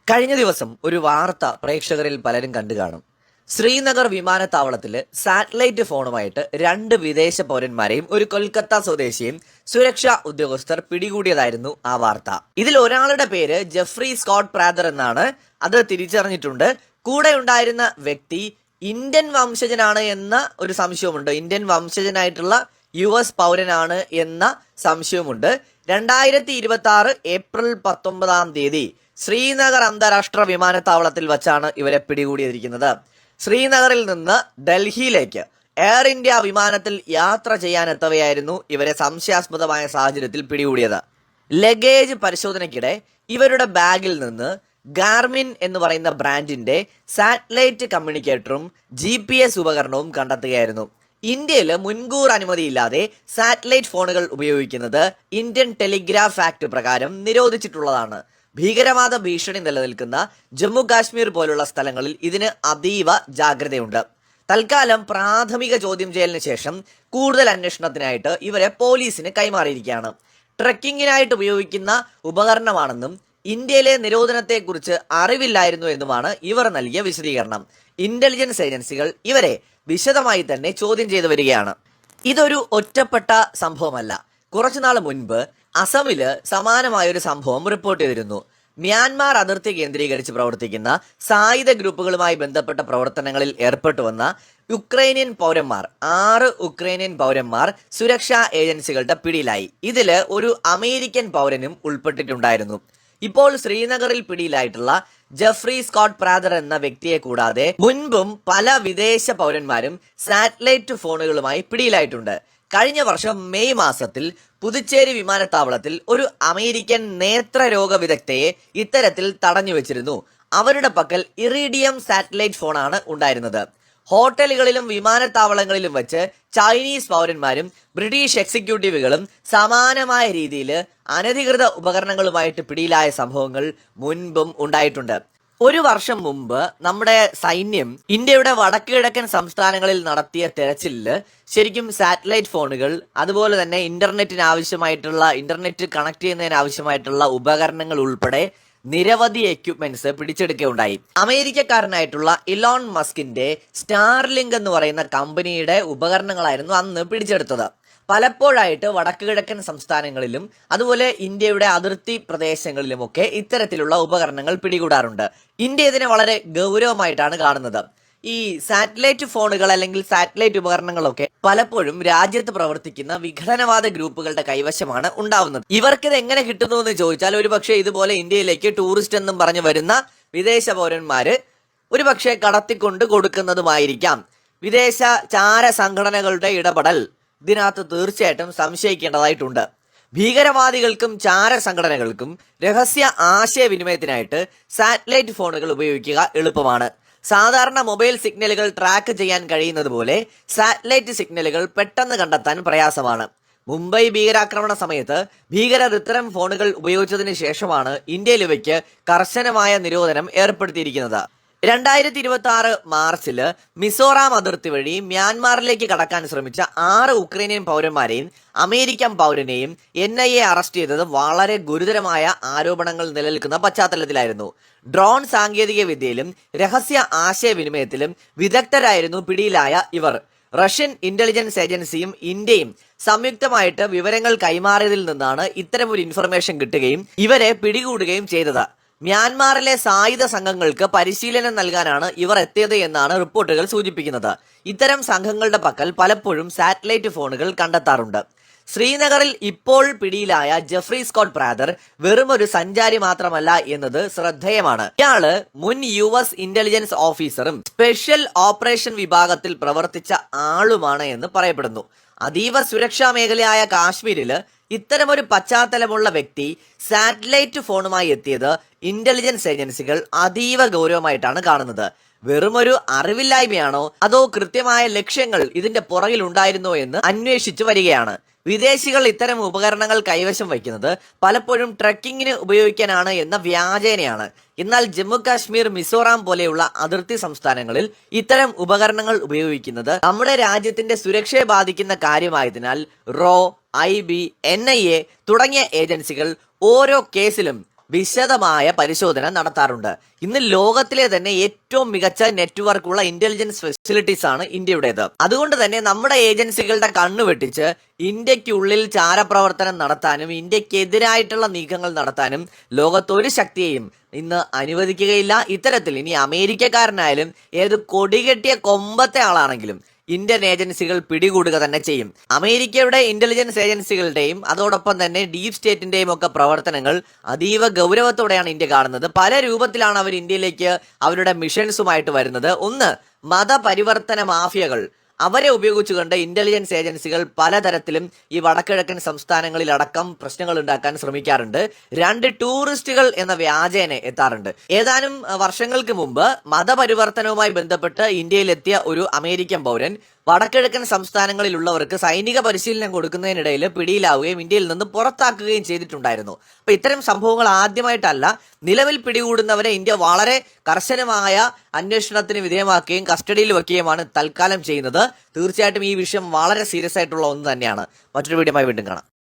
കഴിഞ്ഞ ദിവസം ഒരു വാർത്ത പ്രേക്ഷകരിൽ പലരും കണ്ടു കാണും. ശ്രീനഗർ വിമാനത്താവളത്തിൽ സാറ്റലൈറ്റ് ഫോണുമായിട്ട് രണ്ട് വിദേശ പൗരന്മാരെയും ഒരു കൊൽക്കത്ത സ്വദേശിയും സുരക്ഷാ ഉദ്യോഗസ്ഥർ പിടികൂടിയതായിരുന്നു ആ വാർത്ത. ഇതിൽ ഒരാളുടെ പേര് ജെഫ്രി സ്കോട്ട് പ്രാദർ എന്നാണ്. അത് തിരിച്ചറിഞ്ഞിട്ടുണ്ട്. കൂടെ ഉണ്ടായിരുന്ന വ്യക്തി ഇന്ത്യൻ വംശജനാണ് എന്ന ഒരു സംശയമുണ്ട്. ഇന്ത്യൻ വംശജനായിട്ടുള്ള US പൗരനാണ് എന്ന സംശയമുണ്ട്. 2026 ഏപ്രിൽ 19 ശ്രീനഗർ അന്താരാഷ്ട്ര വിമാനത്താവളത്തിൽ വച്ചാണ് ഇവരെ പിടികൂടിയിരിക്കുന്നത്. ശ്രീനഗറിൽ നിന്ന് ഡൽഹിയിലേക്ക് എയർ ഇന്ത്യ വിമാനത്തിൽ യാത്ര ചെയ്യാനെത്തവയായിരുന്നു ഇവരെ സംശയാസ്പദമായ സാഹചര്യത്തിൽ പിടികൂടിയത്. ലഗേജ് പരിശോധനയ്ക്കിടെ ഇവരുടെ ബാഗിൽ നിന്ന് ഗാർമിൻ എന്ന് പറയുന്ന ബ്രാൻഡിന്റെ സാറ്റലൈറ്റ് കമ്മ്യൂണിക്കേറ്ററും GPS ഉപകരണവും കണ്ടെത്തുകയായിരുന്നു. ഇന്ത്യയിൽ മുൻകൂർ അനുമതിയില്ലാതെ സാറ്റലൈറ്റ് ഫോണുകൾ ഉപയോഗിക്കുന്നത് ഇന്ത്യൻ ടെലിഗ്രാഫ് ആക്ട് പ്രകാരം നിരോധിച്ചിട്ടുള്ളതാണ്. ഭീകരവാദ ഭീഷണി നിലനിൽക്കുന്ന ജമ്മു കാശ്മീർ പോലുള്ള സ്ഥലങ്ങളിൽ ഇതിന് അതീവ ജാഗ്രതയുണ്ട്. തൽക്കാലം പ്രാഥമിക ചോദ്യം ചെയ്യലിന് ശേഷം കൂടുതൽ അന്വേഷണത്തിനായിട്ട് ഇവരെ പോലീസിന് കൈമാറിയിരിക്കുകയാണ്. ട്രക്കിങ്ങിനായിട്ട് ഉപയോഗിക്കുന്ന ഉപകരണമാണെന്നും ഇന്ത്യയിലെ നിരോധനത്തെക്കുറിച്ച് അറിവില്ലായിരുന്നു എന്നുമാണ് ഇവർ നൽകിയ വിശദീകരണം. ഇന്റലിജൻസ് ഏജൻസികൾ ഇവരെ വിശദമായി തന്നെ ചോദ്യം ചെയ്തു വരികയാണ്. ഇതൊരു ഒറ്റപ്പെട്ട സംഭവമല്ല. കുറച്ചുനാൾ മുൻപ് അസമില് സമാനമായൊരു സംഭവം റിപ്പോർട്ട് ചെയ്തിരുന്നു. മ്യാൻമാർ അതിർത്തി കേന്ദ്രീകരിച്ച് പ്രവർത്തിക്കുന്ന സായുധ ഗ്രൂപ്പുകളുമായി ബന്ധപ്പെട്ട പ്രവർത്തനങ്ങളിൽ ഏർപ്പെട്ടുവന്ന യുക്രൈനിയൻ പൗരന്മാർ 6 ഉക്രൈനിയൻ പൗരന്മാർ സുരക്ഷാ ഏജൻസികളുടെ പിടിയിലായി. ഇതില് ഒരു അമേരിക്കൻ പൗരനും ഉൾപ്പെട്ടിട്ടുണ്ടായിരുന്നു. ഇപ്പോൾ ശ്രീനഗറിൽ പിടിയിലായിട്ടുള്ള ജെഫ്രി സ്കോട്ട് പ്രാദർ എന്ന വ്യക്തിയെ കൂടാതെ മുൻപും പല വിദേശ പൗരന്മാരും സാറ്റലൈറ്റ് ഫോണുകളുമായി പിടിയിലായിട്ടുണ്ട്. കഴിഞ്ഞ വർഷം മെയ് മാസത്തിൽ പുതുച്ചേരി വിമാനത്താവളത്തിൽ ഒരു അമേരിക്കൻ നേത്രരോഗ വിദഗ്ധയെ ഇത്തരത്തിൽ തടഞ്ഞു വെച്ചിരുന്നു. അവരുടെ പക്കൽ ഇറിഡിയം സാറ്റലൈറ്റ് ഫോണാണ് ഉണ്ടായിരുന്നത്. ഹോട്ടലുകളിലും വിമാനത്താവളങ്ങളിലും വെച്ച് ചൈനീസ് പൗരന്മാരും ബ്രിട്ടീഷ് എക്സിക്യൂട്ടീവുകളും സമാനമായ രീതിയിൽ അനധികൃത ഉപകരണങ്ങളുമായിട്ട് പിടിയിലായ സംഭവങ്ങൾ മുൻപും ഉണ്ടായിട്ടുണ്ട്. ഒരു വർഷം മുമ്പ് നമ്മുടെ സൈന്യം ഇന്ത്യയുടെ വടക്ക് കിഴക്കൻ സംസ്ഥാനങ്ങളിൽ നടത്തിയ തെരച്ചിലില് ശരിക്കും സാറ്റലൈറ്റ് ഫോണുകൾ, അതുപോലെ തന്നെ ഇന്റർനെറ്റ് കണക്ട് ചെയ്യുന്നതിന് ആവശ്യമായിട്ടുള്ള ഉപകരണങ്ങൾ ഉൾപ്പെടെ നിരവധി എക്യുപ്മെന്റ്സ് പിടിച്ചെടുക്കുകയുണ്ടായി. അമേരിക്കക്കാരനായിട്ടുള്ള ഇലോൺ മസ്കിന്റെ സ്റ്റാർലിങ്ക് എന്ന് പറയുന്ന കമ്പനിയുടെ ഉപകരണങ്ങളായിരുന്നു അന്ന് പിടിച്ചെടുത്തത്. പലപ്പോഴായിട്ട് വടക്ക് കിഴക്കൻ സംസ്ഥാനങ്ങളിലും അതുപോലെ ഇന്ത്യയുടെ അതിർത്തി പ്രദേശങ്ങളിലുമൊക്കെ ഇത്തരത്തിലുള്ള ഉപകരണങ്ങൾ പിടികൂടാറുണ്ട്. ഇന്ത്യ ഇതിനെ വളരെ ഗൗരവമായിട്ടാണ് കാണുന്നത്. ഈ സാറ്റലൈറ്റ് ഫോണുകൾ അല്ലെങ്കിൽ സാറ്റലൈറ്റ് ഉപകരണങ്ങളൊക്കെ പലപ്പോഴും രാജ്യത്ത് പ്രവർത്തിക്കുന്ന വിഘടനവാദ ഗ്രൂപ്പുകളുടെ കൈവശമാണ് ഉണ്ടാവുന്നത്. ഇവർക്കിത് എങ്ങനെ കിട്ടുന്നു എന്ന് ചോദിച്ചാൽ ഒരുപക്ഷെ ഇതുപോലെ ഇന്ത്യയിലേക്ക് ടൂറിസ്റ്റ് എന്നും പറഞ്ഞു വരുന്ന വിദേശ പൗരന്മാര് ഒരുപക്ഷെ കടത്തിക്കൊണ്ട് കൊടുക്കുന്നതുമായിരിക്കാം. വിദേശ ചാര സംഘടനകളുടെ ഇടപെടൽ ഇതിനകത്ത് തീർച്ചയായിട്ടും സംശയിക്കേണ്ടതായിട്ടുണ്ട്. ഭീകരവാദികൾക്കും ചാര സംഘടനകൾക്കും രഹസ്യ ആശയവിനിമയത്തിനായിട്ട് സാറ്റലൈറ്റ് ഫോണുകൾ ഉപയോഗിക്കുക എളുപ്പമാണ്. സാധാരണ മൊബൈൽ സിഗ്നലുകൾ ട്രാക്ക് ചെയ്യാൻ കഴിയുന്നത് പോലെ സാറ്റലൈറ്റ് സിഗ്നലുകൾ പെട്ടെന്ന് കണ്ടെത്താൻ പ്രയാസമാണ്. മുംബൈ ഭീകരാക്രമണ സമയത്ത് ഭീകരർ ഇത്തരം ഫോണുകൾ ഉപയോഗിച്ചതിന് ശേഷമാണ് ഇന്ത്യയിൽ ഇവയ്ക്ക് കർശനമായ നിരോധനം ഏർപ്പെടുത്തിയിരിക്കുന്നത്. 2026 മാർച്ചില് മിസോറാം അതിർത്തി വഴി മ്യാൻമാറിലേക്ക് കടക്കാൻ ശ്രമിച്ച 6 ഉക്രൈനിയൻ പൗരന്മാരെയും അമേരിക്കൻ പൗരനെയും NIA അറസ്റ്റ് ചെയ്തത് വളരെ ഗുരുതരമായ ആരോപണങ്ങൾ നിലനിൽക്കുന്ന പശ്ചാത്തലത്തിലായിരുന്നു. ഡ്രോൺ സാങ്കേതിക വിദ്യയിലും രഹസ്യ ആശയവിനിമയത്തിലും വിദഗ്ധരായിരുന്നു പിടിയിലായ ഇവർ. റഷ്യൻ ഇന്റലിജൻസ് ഏജൻസിയും ഇന്ത്യയും സംയുക്തമായിട്ട് വിവരങ്ങൾ കൈമാറിയതിൽ നിന്നാണ് ഇത്തരമൊരു ഇൻഫർമേഷൻ കിട്ടുകയും ഇവരെ പിടികൂടുകയും ചെയ്തത്. മ്യാൻമാറിലെ സായുധ സംഘങ്ങൾക്ക് പരിശീലനം നൽകാനാണ് ഇവർ എത്തിയത് എന്നാണ് റിപ്പോർട്ടുകൾ സൂചിപ്പിക്കുന്നത്. ഇത്തരം സംഘങ്ങളുടെ പക്കൽ പലപ്പോഴും സാറ്റലൈറ്റ് ഫോണുകൾ കണ്ടെത്താറുണ്ട്. ശ്രീനഗറിൽ ഇപ്പോൾ പിടിയിലായ ജെഫ്രി സ്കോട്ട് പ്രാദർ വെറും ഒരു സഞ്ചാരി മാത്രമല്ല എന്നത് ശ്രദ്ധേയമാണ്. ഇയാള് മുൻ US ഇന്റലിജൻസ് ഓഫീസറും സ്പെഷ്യൽ ഓപ്പറേഷൻ വിഭാഗത്തിൽ പ്രവർത്തിച്ച ആളുമാണ് എന്ന് പറയപ്പെടുന്നു. അതീവ സുരക്ഷാ മേഖലയായ കാശ്മീരില് ഇത്തരമൊരു പശ്ചാത്തലമുള്ള വ്യക്തി സാറ്റലൈറ്റ് ഫോണുമായി എത്തിയത് ഇന്റലിജൻസ് ഏജൻസികൾ അതീവ ഗൗരവമായിട്ടാണ് കാണുന്നത്. വെറുമൊരു അറിവില്ലായ്മയാണോ അതോ കൃത്യമായ ലക്ഷ്യങ്ങൾ ഇതിന്റെ പുറകിൽ ഉണ്ടായിരുന്നോ എന്ന് അന്വേഷിച്ചു വരികയാണ്. വിദേശികൾ ഇത്തരം ഉപകരണങ്ങൾ കൈവശം വയ്ക്കുന്നത് പലപ്പോഴും ട്രക്കിങ്ങിന് ഉപയോഗിക്കാനാണ് എന്ന വ്യാജേനയാണ്. എന്നാൽ ജമ്മു കാശ്മീർ, മിസോറാം പോലെയുള്ള അതിർത്തി സംസ്ഥാനങ്ങളിൽ ഇത്തരം ഉപകരണങ്ങൾ ഉപയോഗിക്കുന്നത് നമ്മുടെ രാജ്യത്തിന്റെ സുരക്ഷയെ ബാധിക്കുന്ന കാര്യമായതിനാൽ RAW, IB, NIA തുടങ്ങിയ ഏജൻസികൾ ഓരോ കേസിലും വിശദമായ പരിശോധന നടത്താറുണ്ട്. ഇന്ന് ലോകത്തിലെ തന്നെ ഏറ്റവും മികച്ച നെറ്റ്വർക്കുള്ള ഇന്റലിജൻസ് ഫെസിലിറ്റീസ് ആണ് ഇന്ത്യയുടേത്. അതുകൊണ്ട് തന്നെ നമ്മുടെ ഏജൻസികളുടെ കണ്ണു വെട്ടിച്ച് ഇന്ത്യക്കുള്ളിൽ ചാരപ്രവർത്തനം നടത്താനും ഇന്ത്യക്കെതിരായിട്ടുള്ള നീക്കങ്ങൾ നടത്താനും ലോകത്തൊരു ശക്തിയെയും ഇന്ന് അനുവദിക്കുകയില്ല. ഇത്തരത്തിൽ ഇനി അമേരിക്കക്കാരനായാലും ഏത് കൊടികെട്ടിയ കൊമ്പത്തെ ആളാണെങ്കിലും ഇന്ത്യൻ ഏജൻസികൾ പിടികൂടുക തന്നെ ചെയ്യും. അമേരിക്കയുടെ ഇന്റലിജൻസ് ഏജൻസികളുടെയും അതോടൊപ്പം തന്നെ ഡീപ് സ്റ്റേറ്റിന്റെയും ഒക്കെ പ്രവർത്തനങ്ങൾ അതീവ ഗൗരവത്തോടെയാണ് ഇന്ത്യ കാണുന്നത്. പല രൂപത്തിലാണ് അവർ ഇന്ത്യയിലേക്ക് അവരുടെ മിഷൻസുമായിട്ട് വരുന്നത്. ഒന്ന്, മതപരിവർത്തന മാഫിയകൾ, അവരെ ഉപയോഗിച്ചുകൊണ്ട് ഇന്റലിജൻസ് ഏജൻസികൾ പലതരത്തിലും ഈ വടക്കിഴക്കൻ സംസ്ഥാനങ്ങളിലടക്കം പ്രശ്നങ്ങൾ ഉണ്ടാക്കാൻ ശ്രമിക്കാറുണ്ട്. രണ്ട്, ടൂറിസ്റ്റുകൾ എന്ന വ്യാജേന എത്താറുണ്ട്. ഏതാനും വർഷങ്ങൾക്ക് മുമ്പ് മതപരിവർത്തനവുമായി ബന്ധപ്പെട്ട് ഇന്ത്യയിലെത്തിയ ഒരു അമേരിക്കൻ പൗരൻ വടക്കിഴക്കൻ സംസ്ഥാനങ്ങളിലുള്ളവർക്ക് സൈനിക പരിശീലനം കൊടുക്കുന്നതിനിടയിൽ പിടിയിലാവുകയും ഇന്ത്യയിൽ നിന്ന് പുറത്താക്കുകയും ചെയ്തിട്ടുണ്ടായിരുന്നു. അപ്പൊ ഇത്തരം സംഭവങ്ങൾ ആദ്യമായിട്ടല്ല. നിലവിൽ പിടികൂടുന്നവരെ ഇന്ത്യ വളരെ കർശനമായ അന്വേഷണത്തിന് വിധേയമാക്കുകയും കസ്റ്റഡിയിൽ വെക്കുകയുമാണ് തൽക്കാലം ചെയ്യുന്നത്. തീർച്ചയായിട്ടും ഈ വിഷയം വളരെ സീരിയസ് ആയിട്ടുള്ള ഒന്ന് തന്നെയാണ്. മറ്റൊരു വീഡിയോയുമായി വീണ്ടും കാണാം.